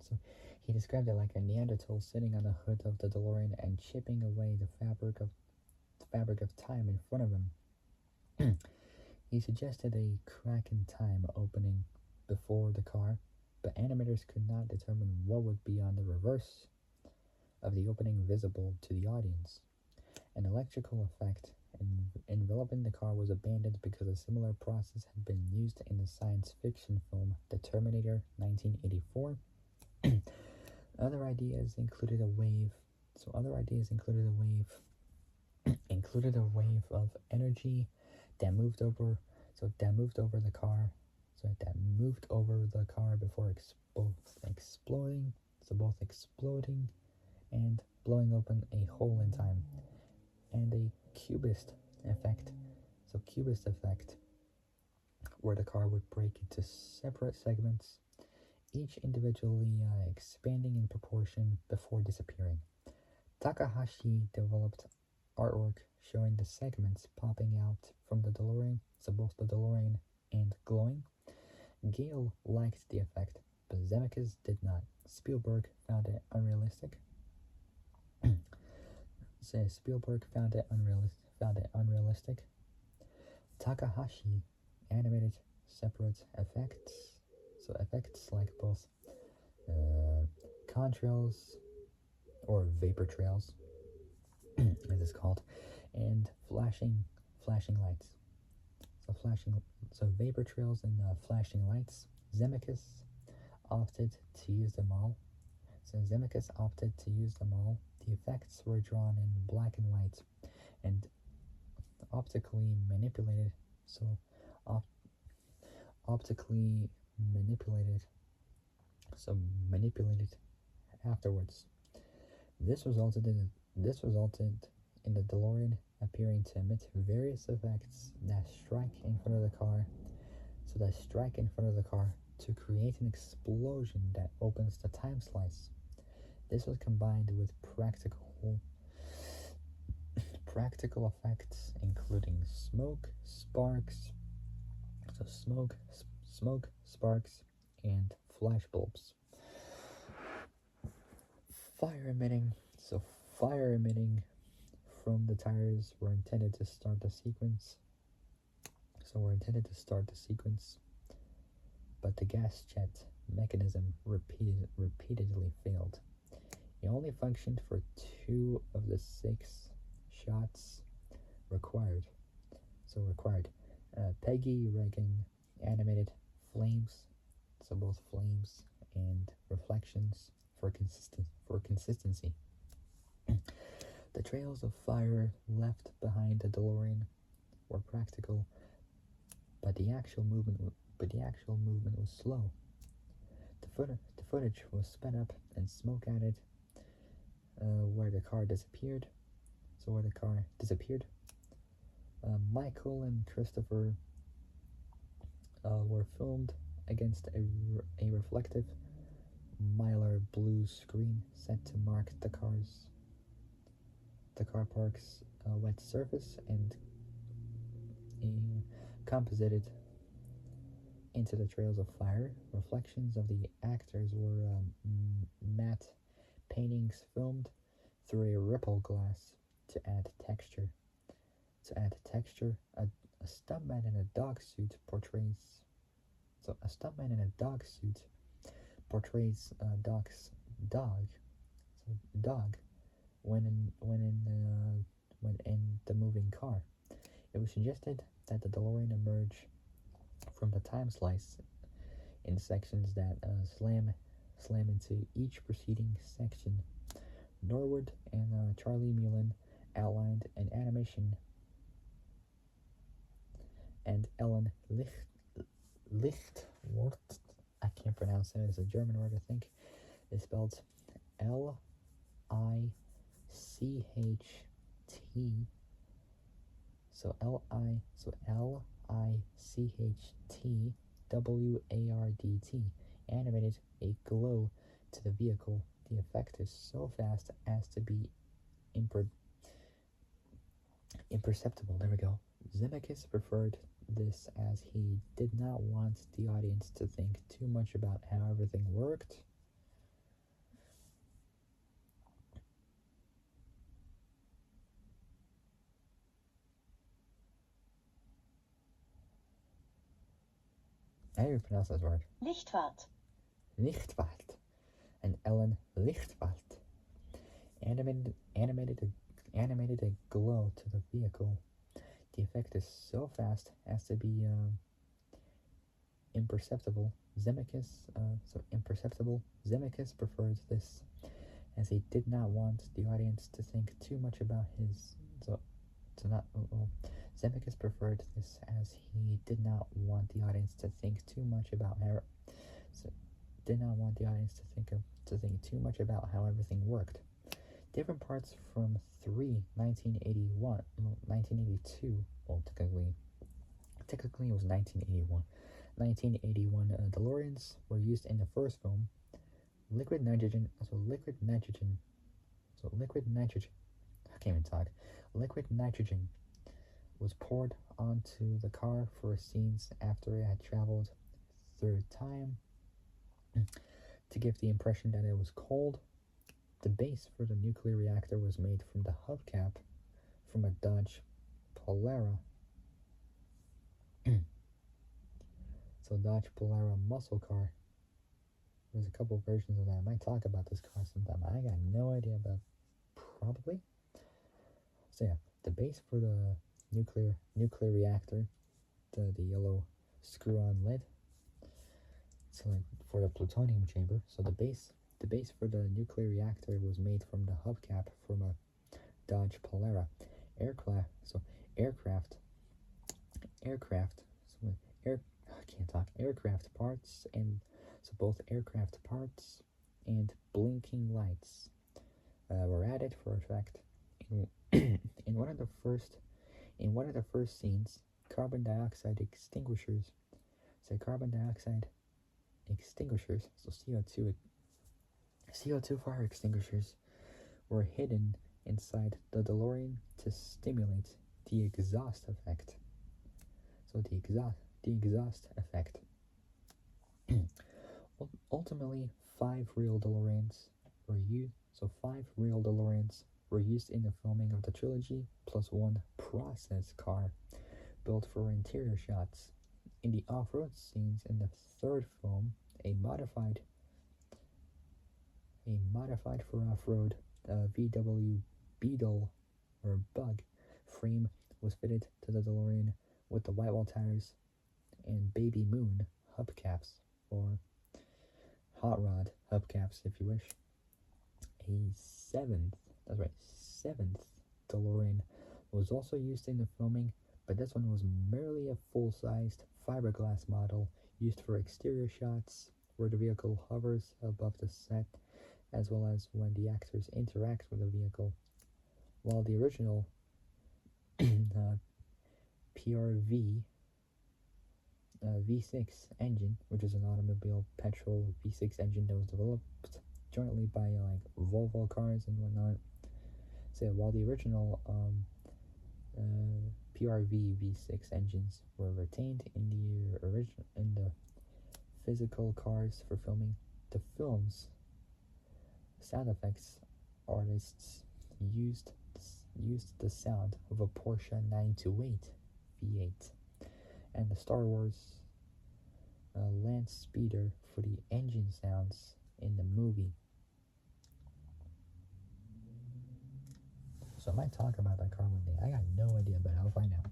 A: So he described it like a Neanderthal sitting on the hood of the DeLorean and chipping away the fabric of time in front of him. He suggested a crack in time opening before the car, but animators could not determine what would be on the reverse of the opening visible to the audience. An electrical effect enveloping the car was abandoned because a similar process had been used in the science fiction film The Terminator 1984. Other ideas included a wave of energy that moved over the car before exploding and blowing open a hole in time, and a cubist effect, where the car would break into separate segments, each individually expanding in proportion before disappearing. Takahashi developed artwork showing the segments popping out from the DeLorean, so both the DeLorean and glowing. Gale liked the effect, but Zemeckis did not. Spielberg found it unrealistic. Takahashi animated separate effects, so effects like both contrails or vapor trails, as it's called, and flashing lights. So vapor trails and flashing lights. Zemeckis opted to use them all. The effects were drawn in black and white and optically manipulated. Manipulated afterwards. This resulted in the DeLorean appearing to emit various effects that strike in front of the car to create an explosion that opens the time slice. This was combined with practical effects including smoke, sparks, and flash bulbs. Fire emitting from the tires were intended to start the sequence. But the gas jet mechanism repeatedly failed. It only functioned for 2 of the 6 shots required. Peggy Regan animated flames, so both flames and reflections for consistency. The trails of fire left behind the DeLorean were practical, but the actual movement was slow. The footage was sped up and smoke added where the car disappeared. So where the car disappeared, Michael and Christopher were filmed against a reflective mylar blue screen set to mark the car park's wet surface and composited into the trails of fire. Reflections of the actors were matte paintings filmed through a ripple glass to add texture. A stuntman in a dog suit portrays. So a stuntman in a dog suit portrays Doc's dog. So dog when in the moving car. It was suggested that the DeLorean emerge from the time slice in sections that slam into each preceding section. Norwood and Charlie Mullen outlined an animation, and Ellen Lichtwort, I can't pronounce it, it's a German word, I think. It's spelled Licht, so Lichtward, animated a glow to the vehicle. The effect is so fast as to be imperceptible. There we go. Zemeckis preferred this as he did not want the audience to think too much about how everything worked. How do you pronounce this word?
B: Lichtwart.
A: Lichtwart. And Ellen Lichtwart animated a glow to the vehicle. The effect is so fast as to be imperceptible. Zemeckis preferred this as he did not want the audience to think too much about his. Zemeckis preferred this as he did not want the audience to think too much about how. Too much about how everything worked. Different parts from 1982. Well, technically it was 1981. 1981 DeLoreans were used in the first film. Liquid nitrogen. I can't even talk. Liquid nitrogen was poured onto the car for scenes after it had traveled through time to give the impression that it was cold. The base for the nuclear reactor was made from the hubcap from a Dodge Polara. So Dodge Polara muscle car. There's a couple versions of that. I might talk about this car sometime. I got no idea about probably. So yeah, the base for the nuclear reactor, the yellow screw-on lid. So like for the plutonium chamber. So the base for the nuclear reactor was made from the hubcap from a Dodge Polara aircraft. Aircraft parts, and so both aircraft parts and blinking lights were added for effect. In one of the first scenes, carbon dioxide extinguishers. So CO2 fire extinguishers were hidden inside the DeLorean to stimulate the exhaust effect. So the exhaust effect. Ultimately, 5 real DeLoreans were used. So 5 real DeLoreans were used in the filming of the trilogy, plus 1 process car built for interior shots. In the off-road scenes in the third film, a modified for off-road VW Beetle or Bug frame was fitted to the DeLorean with the white wall tires and Baby Moon hubcaps, or hot rod hubcaps if you wish. A seventh, that's right, seventh DeLorean was also used in the filming, but this one was merely a full-sized fiberglass model used for exterior shots where the vehicle hovers above the set, as well as when the actors interact with the vehicle, while the original PRV V6 engine, which is an automobile petrol V6 engine that was developed jointly by like Volvo cars and whatnot. So while the original PRV V6 engines were retained in the physical cars for filming, the film's sound effects artists used the sound of a Porsche 928 V8 and the Star Wars Land Speeder for the engine sounds in the movie. So I might talk about that car one day. I got no idea, but I'll find out.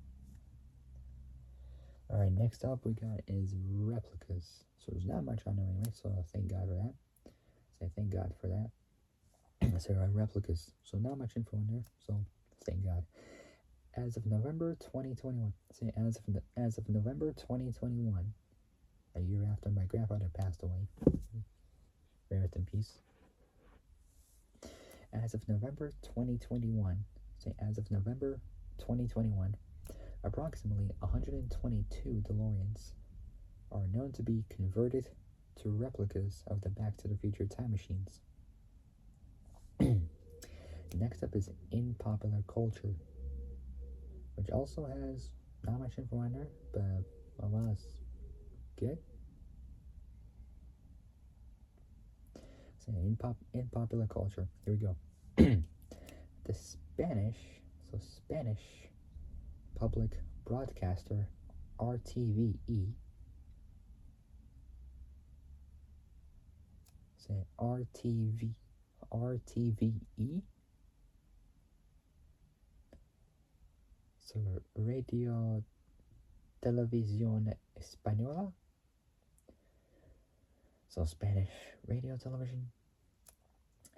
A: Alright, next up we got is replicas. So there's not much on there anyway, so thank God for that. Say thank God for that. So replicas. So not much info in there, so thank God. As of November 2021, say as of November 2021, a year after my grandfather passed away, rest in peace. As of November 2021, say as of November 2021, approximately 122 DeLoreans are known to be converted to replicas of the Back to the Future time machines. Next up is in popular culture, which also has not much info on there, but well, it's good. So in popular culture, here we go. The Spanish public broadcaster RTVE. Say RTVE. So Radio Televisión Española. So Spanish radio television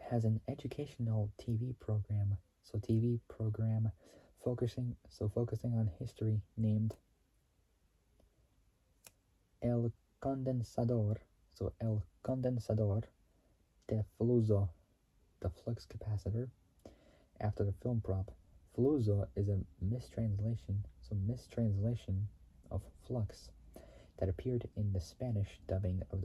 A: has an educational TV program. So TV program focusing on history named El Condensador. So El Condensador de Flujo, the flux capacitor, after the film prop. Flujo is a mistranslation of flux that appeared in the Spanish dubbing of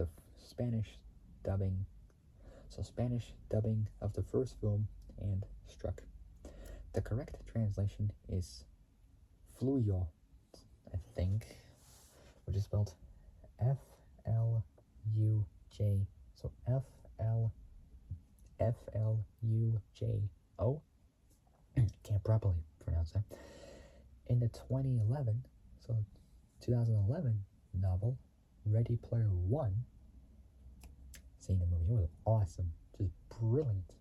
A: the first film and struck. The correct translation is fluyo, I think, which is spelled Fluj. So Flujo. Can't properly pronounce that. In the 2011 novel Ready Player One, seeing the movie, it was awesome, just brilliant.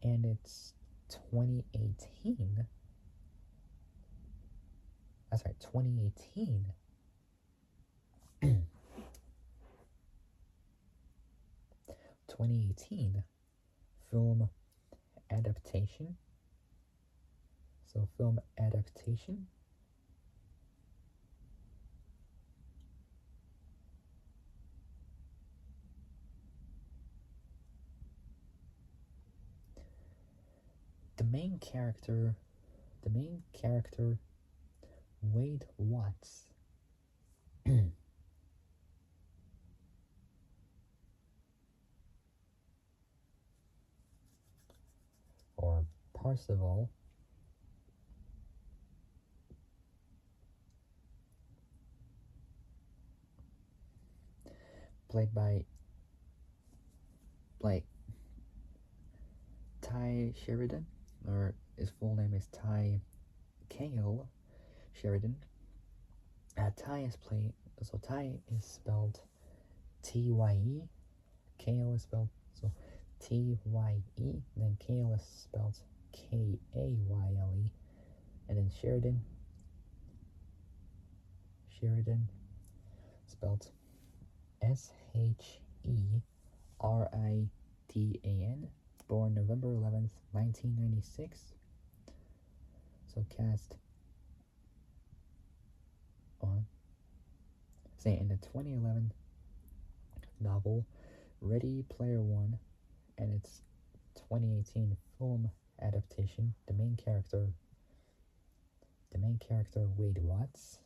A: And it's 2018. That's right, 2018. 2018 film adaptation. So film adaptation. The main character, Wade Watts, or Parzival, played by Ty Sheridan, or his full name is Ty Kale Sheridan. Ty is spelled Tye, Kale is spelled Tye, then Kale is spelled Kayle, and then Sheridan Sheridan, spelled Sheridan, born November 11th, 1996. So cast on, say, in the 2011 novel Ready Player One and its 2018 film adaptation, the main character Wade Watts.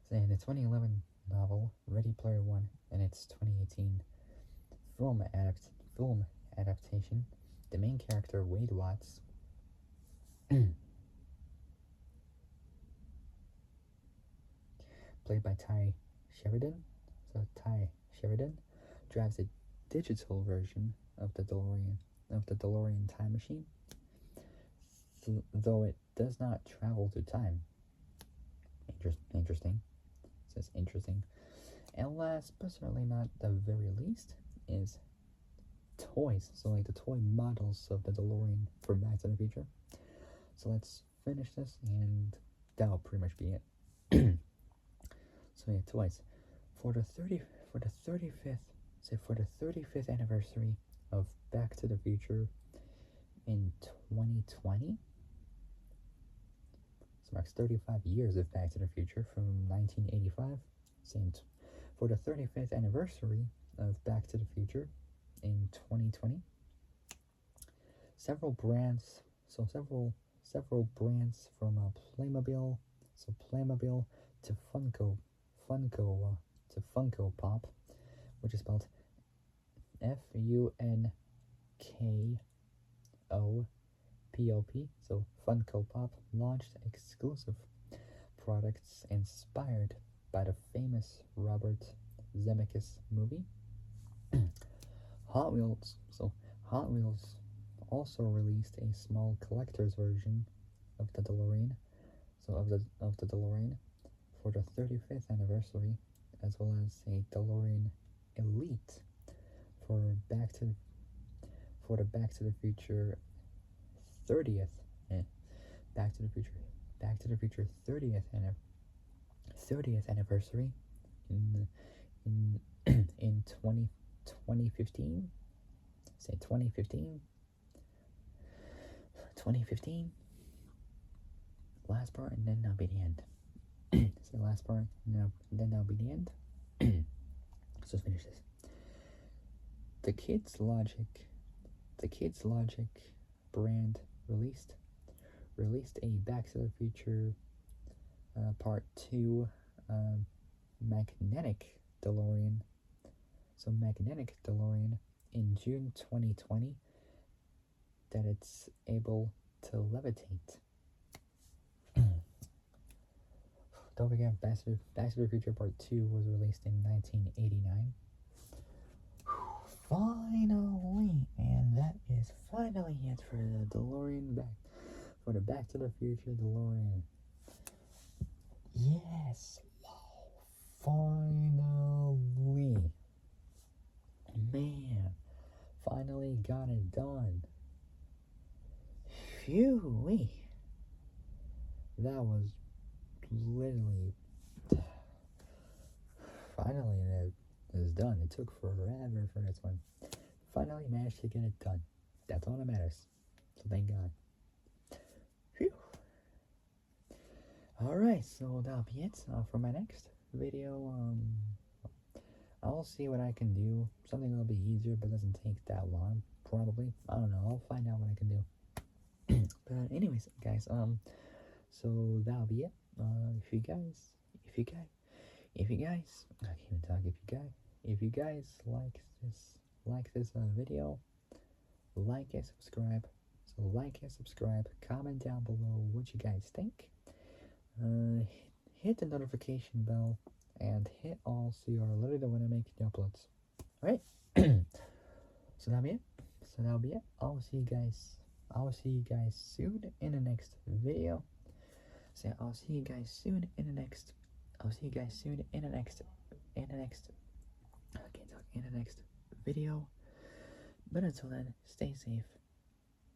A: In the 2011 novel Ready Player One and its 2018 film adaptation, the main character Wade Watts played by Ty Sheridan. So Ty Sheridan drives a digital version of the DeLorean time machine, though it does not travel through time. Interesting. It says interesting. And last but certainly not the very least is toys. So like the toy models of the DeLorean from Back to the Future. So let's finish this and that'll pretty much be it. So yeah, toys. For the 35th anniversary of Back to the Future in 2020. This marks 35 years of Back to the Future from 1985. For the 35th anniversary of Back to the Future in 2020, several brands from Playmobil to Funko Pop, which is spelled FUNKOPOP. So Funko Pop launched exclusive products inspired by the famous Robert Zemeckis movie. Hot Wheels also released a small collector's version of the DeLorean, for the 35th anniversary, as well as a DeLorean Elite for the Back to the Future 30th Back to the Future 30th anniversary in 2015. Say 2015. Last part, and then that'll be the end. Say last part, and then that'll be the end. Let's just finish this. The Kids Logic brand released a Back to the Future Part 2 magnetic DeLorean. So magnetic DeLorean in June 2020 that it's able to levitate. Don't forget, Back to the Future Part 2 was released in 1989. Finally, and that is finally it for the DeLorean for the Back to the Future DeLorean. Yes, wow, finally, man, finally got it done. Phew, that was literally finally it is done. It took forever for this one. Finally managed to get it done. That's all that matters. So thank God. Phew. Alright, so that'll be it for my next video. I'll see what I can do. Something that'll be easier but doesn't take that long. Probably. I don't know. I'll find out what I can do. But anyways, guys, so that'll be it. If you guys, I can't even talk. If you guys like this video, like and subscribe. So like and subscribe. Comment down below what you guys think. Hit the notification bell and hit all so you are alerted when I make new uploads. Alright. So that'll be it. I'll see you guys I will see you guys soon in the next video. So I'll see you guys soon in the next. I'll see you guys soon in the next. I can't talk. In the next video. But until then, stay safe.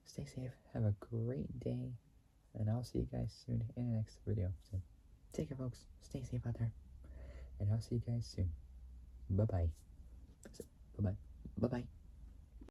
A: Stay safe. Have a great day. And I'll see you guys soon in the next video. So take care, folks. Stay safe out there. And I'll see you guys soon. Bye bye. Bye bye. Bye bye.